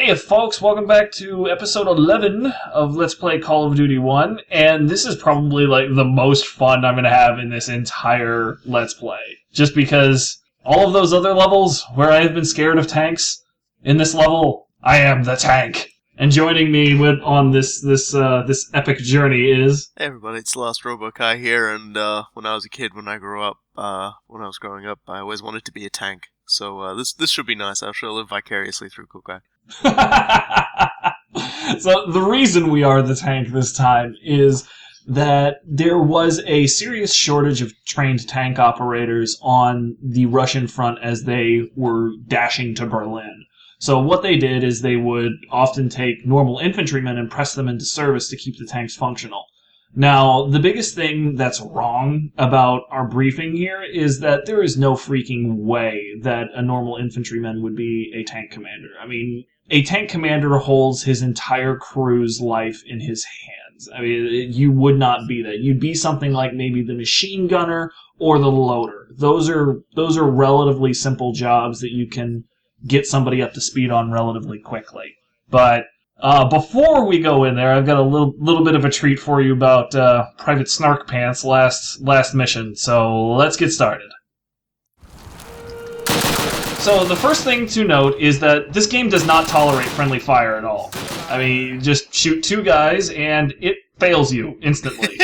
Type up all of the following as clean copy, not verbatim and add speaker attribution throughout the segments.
Speaker 1: Hey folks, welcome back to episode 11 of Let's Play Call of Duty 1, and this is probably like the most fun I'm going to have in this entire Let's Play. Just because all of those other levels where I have been scared of tanks, in this level, I am the tank. And joining me on this epic journey is...
Speaker 2: Hey everybody, it's the Last Robokai here, and when I was a kid, when I was growing up, I always wanted to be a tank. So this should be nice. I shall live vicariously through Kukai.
Speaker 1: So the reason we are the tank this time is that there was a serious shortage of trained tank operators on the Russian front as they were dashing to Berlin. So what they did is they would often take normal infantrymen and press them into service to keep the tanks functional. Now, the biggest thing that's wrong about our briefing here is that there is no freaking way that a normal infantryman would be a tank commander. I mean, a tank commander holds his entire crew's life in his hands. I mean, you would not be that. You'd be something like maybe the machine gunner or the loader. Those are relatively simple jobs that you can get somebody up to speed on relatively quickly. But before we go in there, I've got a little bit of a treat for you about Private Snark Pants' last mission. So let's get started. So the first thing to note is that this game does not tolerate friendly fire at all. I mean, you just shoot two guys and it fails you instantly.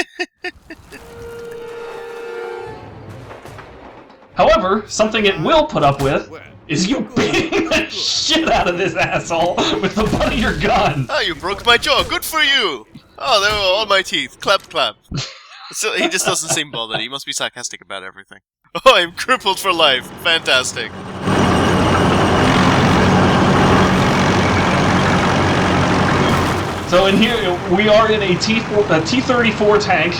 Speaker 1: However, something it will put up with is you beating the shit out of this asshole with the butt of your gun.
Speaker 2: Oh, you broke my jaw. Good for you. Oh, there were all my teeth. Clap, clap. So he just doesn't seem bothered. He must be sarcastic about everything. Oh, I'm crippled for life. Fantastic.
Speaker 1: So in here, we are in a T-34 tank,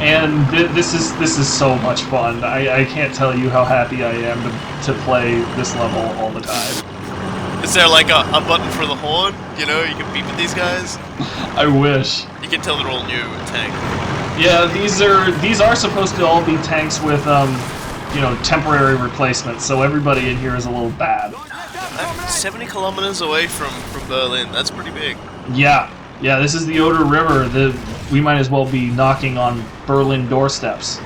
Speaker 1: and this is so much fun. I can't tell you how happy I am to play this level all the time.
Speaker 2: Is there like a button for the horn? You know, you can beep at these guys?
Speaker 1: I wish.
Speaker 2: You can tell they're all new tank.
Speaker 1: Yeah, these are supposed to all be tanks with temporary replacements, so everybody in here is a little bad.
Speaker 2: 70 kilometers away from Berlin. That's pretty big.
Speaker 1: Yeah, this is the Oder River. We might as well be knocking on Berlin doorsteps.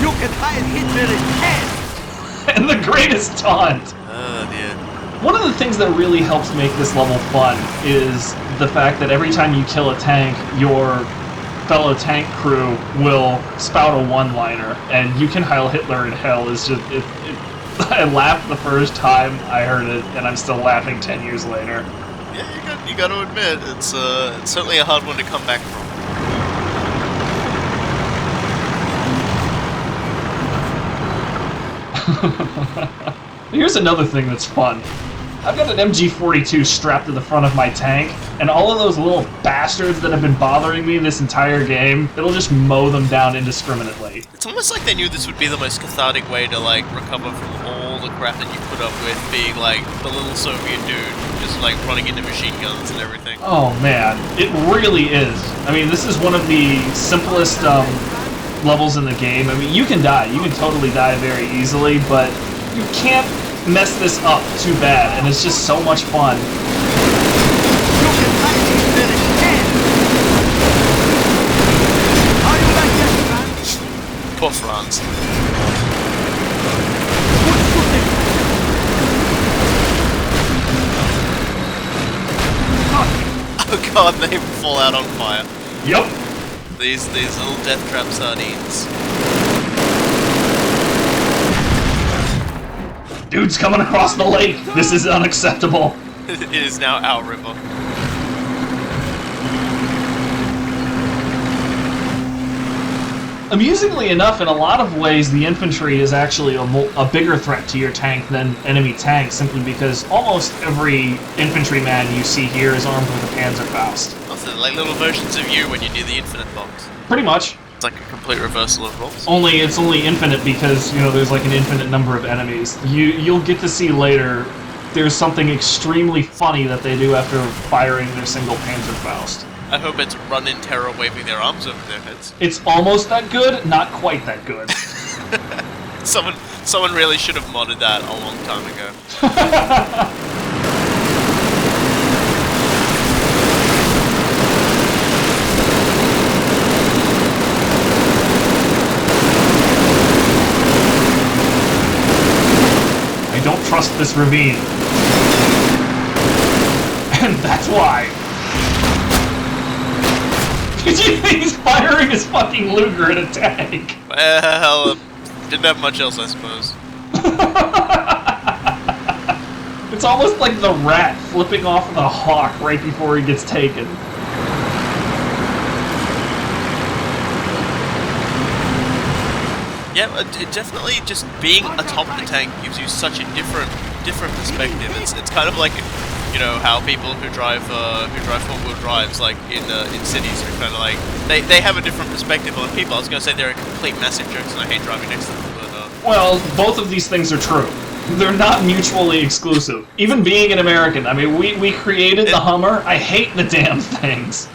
Speaker 3: You can hide Hitler in head!
Speaker 1: And the greatest taunt!
Speaker 2: Oh dear.
Speaker 1: One of the things that really helps make this level fun is the fact that every time you kill a tank, your fellow tank crew will spout a one-liner, and you can Heil Hitler in hell is just... I laughed the first time I heard it, and I'm still laughing 10 years later.
Speaker 2: Yeah, you got to admit, it's certainly a hard one to come back
Speaker 1: from. Here's another thing that's fun. I've got an MG42 strapped to the front of my tank, and all of those little bastards that have been bothering me this entire game, it'll just mow them down indiscriminately.
Speaker 2: It's almost like they knew this would be the most cathartic way to, like, recover from all the crap that you put up with, being, like, the little Soviet dude, just, like, running into machine guns and everything.
Speaker 1: Oh, man. It really is. I mean, this is one of the simplest, levels in the game. I mean, you can die. You can totally die very easily, but you can't mess this up too bad, and it's just so much fun.
Speaker 2: Poor Franz. Oh god, they fall out on fire.
Speaker 1: Yep.
Speaker 2: These little death trap sardines.
Speaker 1: Dude's coming across the lake. This is unacceptable.
Speaker 2: It is now our river.
Speaker 1: Amusingly enough, in a lot of ways, the infantry is actually a bigger threat to your tank than enemy tanks, simply because almost every infantryman you see here is armed with a Panzerfaust.
Speaker 2: Also, they're like little versions of you when you do the infinite box.
Speaker 1: Pretty much.
Speaker 2: It's like a complete reversal of roles.
Speaker 1: It's only infinite because, there's like an infinite number of enemies. You'll get to see later, there's something extremely funny that they do after firing their single Panzerfaust.
Speaker 2: I hope it's run in terror waving their arms over their heads.
Speaker 1: It's almost that good, not quite that good.
Speaker 2: Someone really should have modded that a long time ago.
Speaker 1: I don't trust this ravine. And that's why. He's firing his fucking Luger at a tank.
Speaker 2: Well, didn't have much else, I suppose.
Speaker 1: It's almost like the rat flipping off the hawk right before he gets taken.
Speaker 2: Yeah, it definitely just being atop the tank gives you such a different perspective. It's kind of like, you know, how people who drive four-wheel drives, like in cities, are kind of like they have a different perspective on people. I was gonna say they're a complete massive jerks, and I hate driving next to them. But
Speaker 1: well, both of these things are true. They're not mutually exclusive. Even being an American, I mean, we created the Hummer. I hate the damn things.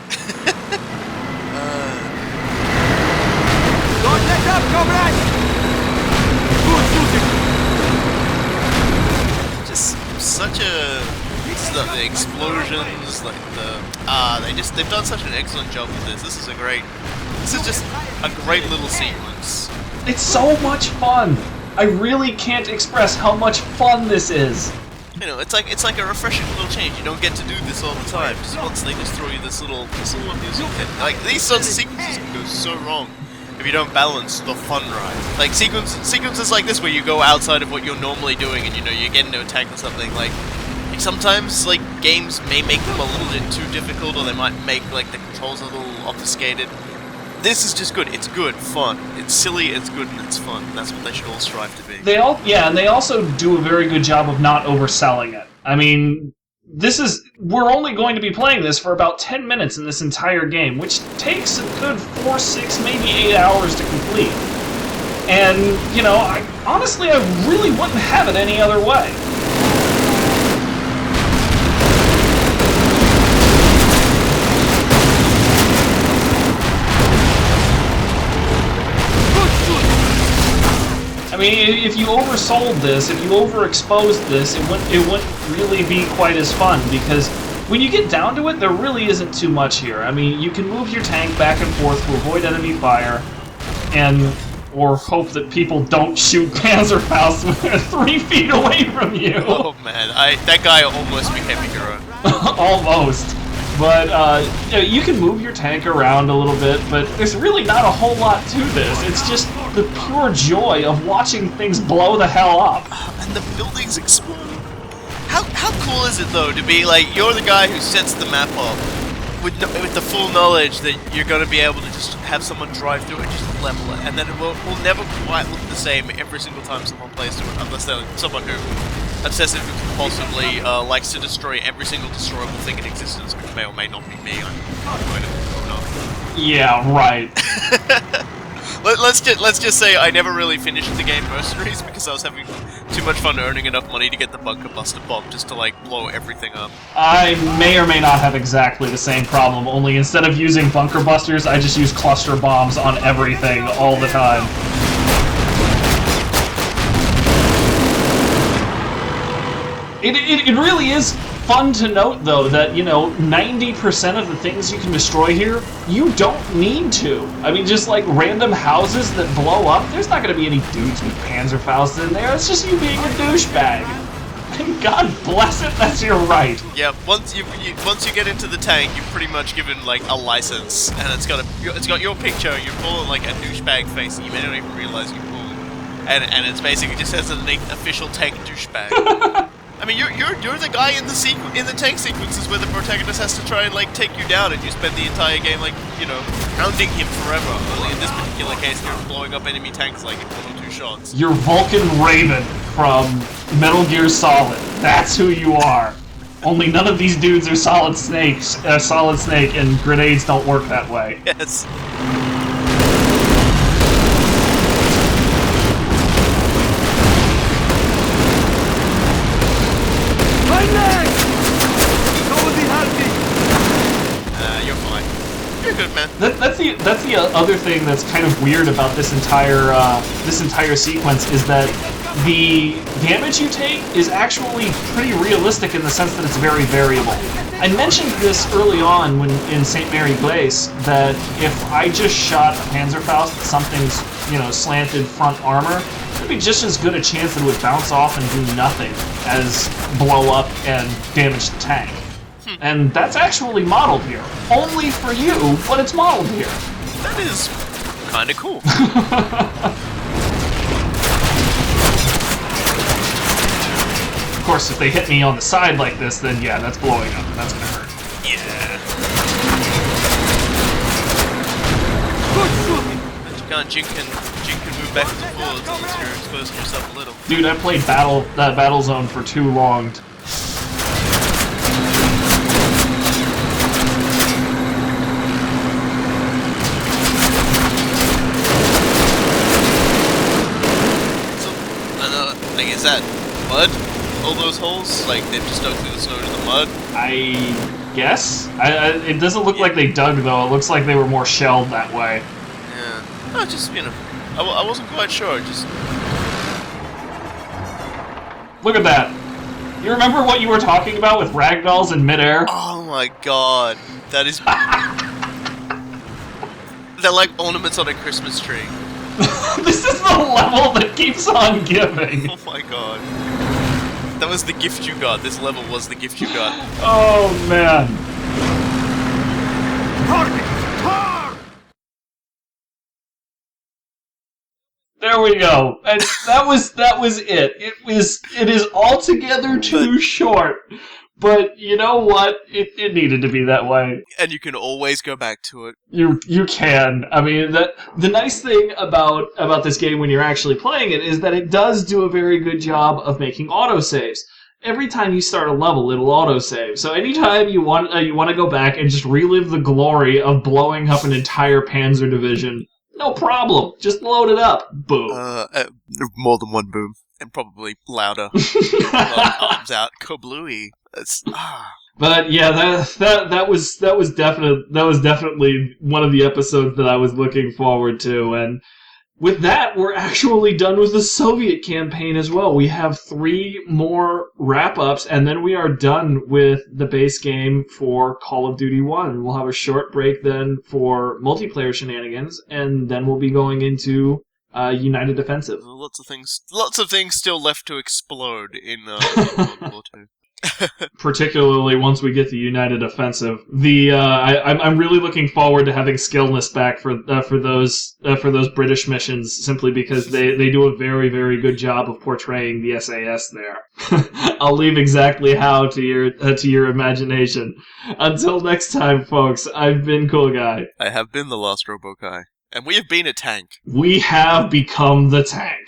Speaker 3: Don't let up, comrade! Good shooting!
Speaker 2: just such a the explosions, like they've done such an excellent job with this. This is just a great little sequence.
Speaker 1: It's so much fun. I really can't express how much fun this is.
Speaker 2: You know, it's like a refreshing little change. You don't get to do this all the time. Just once they just throw you this little music hit. Like these sorts of sequences can go so wrong if you don't balance the fun ride. Like sequences like this where you go outside of what you're normally doing and you know you get into attack or something. Like sometimes like games may make them a little bit too difficult, or they might make like the controls a little obfuscated. This is just good. It's good, fun. It's silly, it's good, and it's fun. That's what they should all strive to be.
Speaker 1: And they also do a very good job of not overselling it. I mean, we're only going to be playing this for about 10 minutes in this entire game, which takes a good 4, 6, maybe 8 hours to complete. And, you know, honestly, I really wouldn't have it any other way. I mean, if you oversold this, if you overexposed this, it wouldn't really be quite as fun, because when you get down to it, there really isn't too much here. I mean, you can move your tank back and forth to avoid enemy fire, or hope that people don't shoot Panzerfaust 3 feet away from you.
Speaker 2: Oh man, that guy almost became a hero.
Speaker 1: Almost. But you can move your tank around a little bit, but there's really not a whole lot to this. It's just the pure joy of watching things blow the hell up.
Speaker 2: And the buildings explode. How cool is it though to be like you're the guy who sets the map up with the full knowledge that you're going to be able to just have someone drive through it and just level it, and then it will never quite look the same every single time someone plays through it, unless they're someone who obsessively compulsively likes to destroy every single destroyable thing in existence, which may or may not be me. I'm going to own up.
Speaker 1: Yeah, right.
Speaker 2: Let's just say I never really finished the game Mercenaries because I was having too much fun earning enough money to get the Bunker Buster bomb just to like blow everything up.
Speaker 1: I may or may not have exactly the same problem, only instead of using Bunker Busters, I just use cluster bombs on everything all the time. It really is fun to note, though, that, you know, 90% of the things you can destroy here, you don't need to. I mean, just like random houses that blow up, there's not going to be any dudes with Panzerfaust in there. It's just you being a douchebag. And God bless it, that's your right.
Speaker 2: Yeah, once you get into the tank, you're pretty much given like a license, and it's got your picture. You're pulling like a douchebag face, and you may not even realize you're pulling. And it's basically just says underneath official tank douchebag. I mean, you're the guy in the tank sequences where the protagonist has to try and like take you down, and you spend the entire game like, you know, hounding him forever. Only in this particular case, you're blowing up enemy tanks like in 1 or 2 shots.
Speaker 1: You're Vulcan Raven from Metal Gear Solid. That's who you are. Only none of these dudes are Solid Snakes. Solid Snake, and grenades don't work that way.
Speaker 2: Yes.
Speaker 3: Somebody help me!
Speaker 2: You're fine. You're good, man.
Speaker 1: That's the that's the other thing that's kind of weird about this entire sequence is that the damage you take is actually pretty realistic in the sense that it's very variable. I mentioned this early on when in St. Mary Glace that if I just shot a Panzerfaust at something's, slanted front armor, there'd be just as good a chance that it would bounce off and do nothing as blow up and damage the tank. And that's actually modeled here. Only for you, but it's modeled here.
Speaker 2: That is kind of cool.
Speaker 1: Of course, if they hit me on the side like this, then yeah, that's blowing up, and that's gonna hurt.
Speaker 2: Yeah.
Speaker 3: Good shooting.
Speaker 2: But you can't jink and move back and forth unless you're exposing yourself a little.
Speaker 1: Dude, I played Battle Zone for too long.
Speaker 2: Is that mud? All those holes? Like, they've just dug through the snow to the mud?
Speaker 1: I guess? It doesn't look like they dug, though. It looks like they were more shelled that way.
Speaker 2: Yeah. No, just, I wasn't quite sure, just...
Speaker 1: Look at that. You remember what you were talking about with ragdolls in midair?
Speaker 2: Oh my god. That is... They're like ornaments on a Christmas tree.
Speaker 1: This is the level that keeps on giving.
Speaker 2: Oh my god. That was the gift you got. This level was the gift you got.
Speaker 1: Oh, man. There we go. And that was it. It is altogether too short. But you know what? It needed to be that way.
Speaker 2: And you can always go back to it.
Speaker 1: You can. I mean, the nice thing about this game when you're actually playing it is that it does do a very good job of making autosaves. Every time you start a level, it'll autosave. So anytime you want to go back and just relive the glory of blowing up an entire Panzer division, no problem. Just load it up. Boom.
Speaker 2: More than one boom. And probably louder. Arms out. Kablooey.
Speaker 1: But yeah, that was definitely one of the episodes that I was looking forward to. And with that, we're actually done with the Soviet campaign as well. We have 3 more wrap-ups, and then we are done with the base game for Call of Duty 1. We'll have a short break then for multiplayer shenanigans, and then we'll be going into United Defensive.
Speaker 2: Lots of things still left to explode in World War II.
Speaker 1: Particularly once we get the United Offensive. I'm really looking forward to having Skillness back for those British missions, simply because they do a very, very good job of portraying the SAS there. I'll leave exactly how to your imagination. Until next time, folks, I've been Cool Guy.
Speaker 2: I have been the Lost Robo Guy. And we have been a tank.
Speaker 1: We have become the tank.